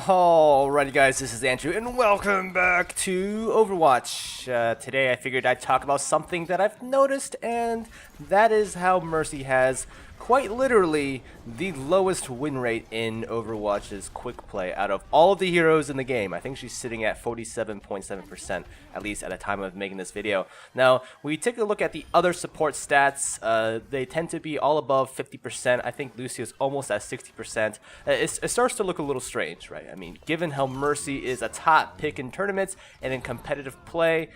Alrighty guys, this is Andrew and welcome back to Overwatch. Today I figured I'd talk about something that I've noticed, and that is how Mercy has quite literally the lowest win rate in Overwatch's quick play out of all of the heroes in the game. I think she's sitting at 47.7%, at least at the time of making this video. Now, we take a look at the other support stats. They tend to be all above 50%. I think Lucio's almost at 60%. It starts to look a little strange, right? I mean, given how Mercy is a top pick in tournaments and in competitive play,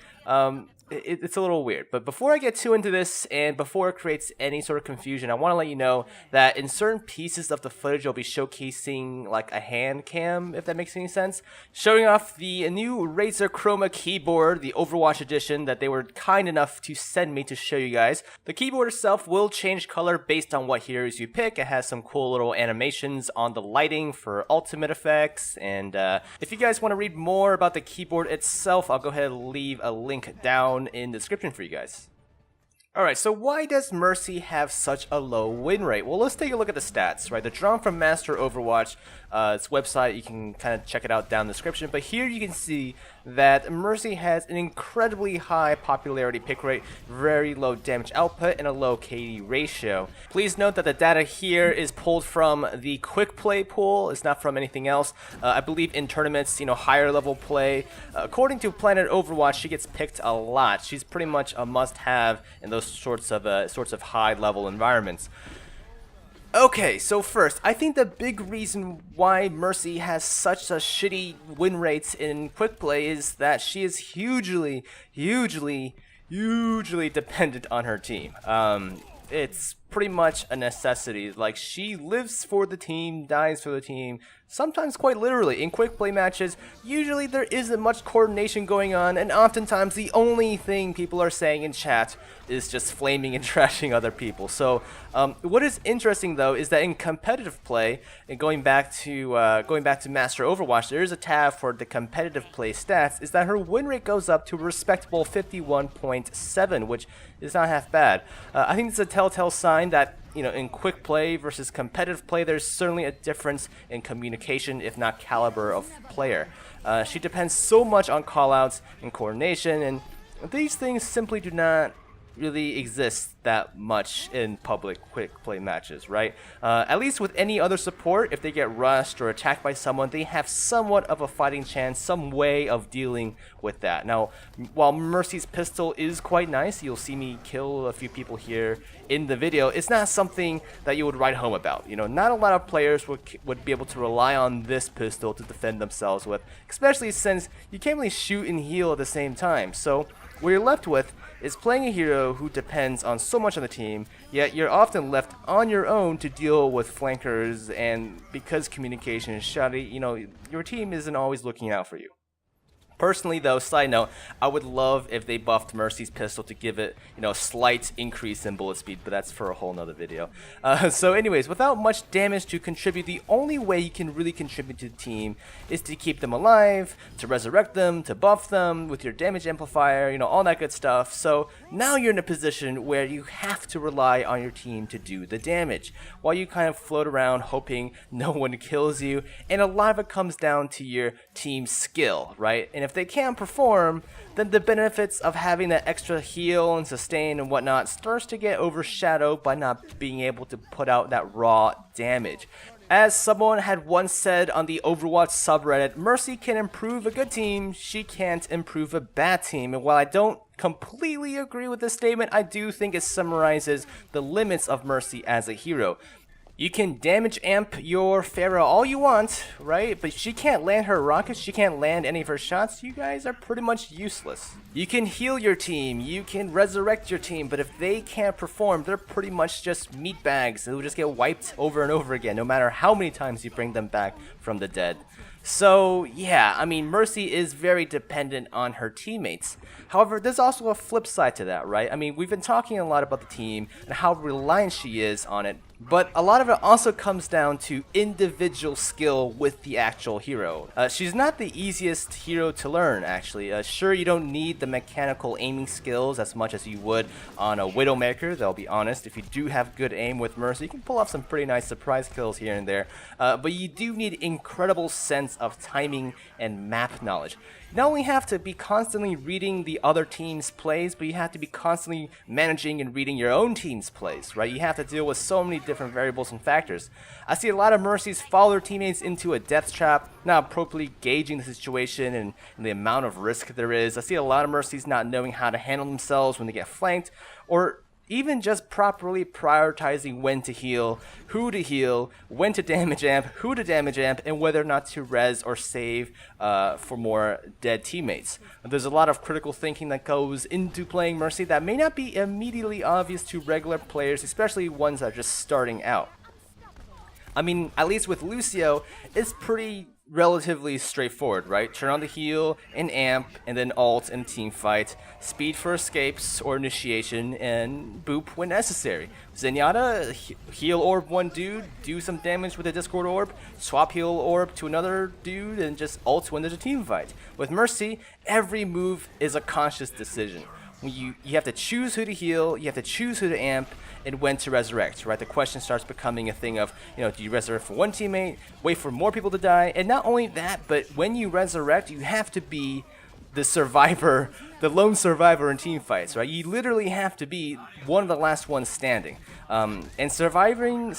it's a little weird. But before I get too into this and before it creates any sort of confusion, I want to let you know that in certain pieces of the footage I'll be showcasing like a hand cam, if that makes any sense, showing off the new Razer Chroma keyboard, the Overwatch edition that they were kind enough to send me to show you guys. The keyboard itself will change color based on what heroes you pick. It has some cool little animations on the lighting for ultimate effects, and if you guys want to read more about the keyboard itself, I'll go ahead and leave a link down in the description for you guys. Alright, so why does Mercy have such a low win rate? Well, let's take a look at the stats, right? They're drawn from Master Overwatch. Its website, you can kind of check it out down in the description. But here you can see that Mercy has an incredibly high popularity pick rate, very low damage output, and a low KD ratio. Please note that the data here is pulled from the quick play pool. It's not from anything else. I believe in tournaments, higher level play, according to Planet Overwatch, she gets picked a lot. She's pretty much a must-have in those sorts of high-level environments. Okay, so first, I think the big reason why Mercy has such a shitty win rates in quick play is that she is hugely dependent on her team. It's pretty much a necessity. Like, she lives for the team, dies for the team, sometimes quite literally. In quick play matches, usually there isn't much coordination going on, and oftentimes the only thing people are saying in chat is just flaming and trashing other people. So what is interesting though is that in competitive play, and going back to Master Overwatch, there is a tab for the competitive play stats, is that her win rate goes up to a respectable 51.7, which is not half bad. I think it's a telltale sign that in quick play versus competitive play, there's certainly a difference in communication, if not caliber of player. She depends so much on callouts and coordination, and these things simply do not really exist that much in public quick play matches, right? At least with any other support, if they get rushed or attacked by someone, they have somewhat of a fighting chance, some way of dealing with that. Now, while Mercy's pistol is quite nice, you'll see me kill a few people here in the video, it's not something that you would write home about. Not a lot of players would be able to rely on this pistol to defend themselves with, especially since you can't really shoot and heal at the same time. So what you're left with is playing a hero who depends on so much on the team, yet you're often left on your own to deal with flankers, and because communication is shoddy, your team isn't always looking out for you. Personally though, side note, I would love if they buffed Mercy's pistol to give it, a slight increase in bullet speed, but that's for a whole nother video. So anyways, without much damage to contribute, the only way you can really contribute to the team is to keep them alive, to resurrect them, to buff them with your damage amplifier, all that good stuff. So now you're in a position where you have to rely on your team to do the damage, while you kind of float around hoping no one kills you, and a lot of it comes down to your team skill, right? And if they can't perform, then the benefits of having that extra heal and sustain and whatnot starts to get overshadowed by not being able to put out that raw damage. As someone had once said on the Overwatch subreddit, Mercy can improve a good team, she can't improve a bad team. And while I don't completely agree with this statement, I do think it summarizes the limits of Mercy as a hero. You can damage amp your Pharah all you want, right? But she can't land her rockets, she can't land any of her shots. You guys are pretty much useless. You can heal your team, you can resurrect your team, but if they can't perform, they're pretty much just meat bags. They'll just get wiped over and over again, no matter how many times you bring them back from the dead. So yeah, I mean, Mercy is very dependent on her teammates. However, there's also a flip side to that, right? I mean, we've been talking a lot about the team and how reliant she is on it, but a lot of it also comes down to individual skill with the actual hero. She's not the easiest hero to learn, actually. Sure, you don't need the mechanical aiming skills as much as you would on a Widowmaker, though I'll be honest, if you do have good aim with Mercy, you can pull off some pretty nice surprise kills here and there, but you do need incredible sense sense of timing and map knowledge. You not only have to be constantly reading the other team's plays, but you have to be constantly managing and reading your own team's plays, right? You have to deal with so many different variables and factors. I see a lot of Mercies follow their teammates into a death trap, not appropriately gauging the situation and the amount of risk there is. I see a lot of Mercies not knowing how to handle themselves when they get flanked, or even just properly prioritizing when to heal, when to damage amp, who to damage amp, and whether or not to res or save for more dead teammates. There's a lot of critical thinking that goes into playing Mercy that may not be immediately obvious to regular players, especially ones that are just starting out. I mean, at least with Lucio, it's pretty relatively straightforward, right? Turn on the heal and amp, and then ult and team fight, speed for escapes or initiation, and boop when necessary. Zenyatta, heal orb one dude, do some damage with a Discord orb, swap heal orb to another dude, and just ult when there's a team fight. With Mercy, every move is a conscious decision. You have to choose who to heal, you have to choose who to amp, and when to resurrect, right? The question starts becoming a thing of, do you resurrect for one teammate, wait for more people to die, and not only that, but when you resurrect, you have to be the survivor, the lone survivor in team fights, right? You literally have to be one of the last ones standing. And surviving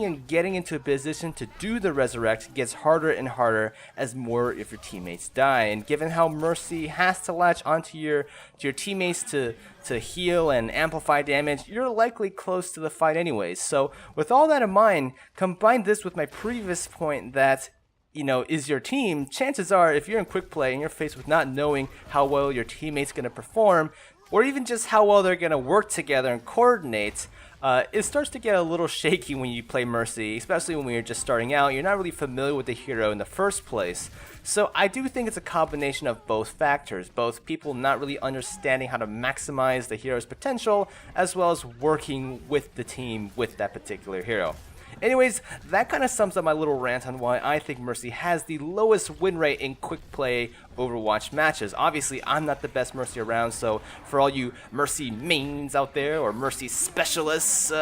and getting into a position to do the resurrect gets harder and harder as more of your teammates die. And given how Mercy has to latch onto your teammates to heal and amplify damage, you're likely close to the fight anyways. So with all that in mind, combine this with my previous point that is your team, chances are if you're in quick play and you're faced with not knowing how well your teammate's going to perform, or even just how well they're going to work together and coordinate, it starts to get a little shaky when you play Mercy, especially when you're just starting out. You're not really familiar with the hero in the first place. So I do think it's a combination of both factors, both people not really understanding how to maximize the hero's potential, as well as working with the team with that particular hero. Anyways, that kind of sums up my little rant on why I think Mercy has the lowest win rate in quick play Overwatch matches. Obviously, I'm not the best Mercy around, so for all you Mercy mains out there or Mercy specialists,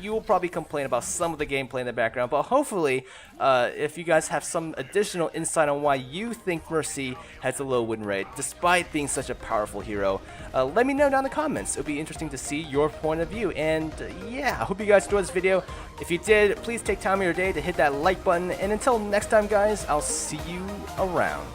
you will probably complain about some of the gameplay in the background, but hopefully, if you guys have some additional insight on why you think Mercy has a low win rate, despite being such a powerful hero, let me know down in the comments. It'll be interesting to see your point of view, and yeah, I hope you guys enjoyed this video. If you did, please take time of your day to hit that like button, and until next time guys, I'll see you around.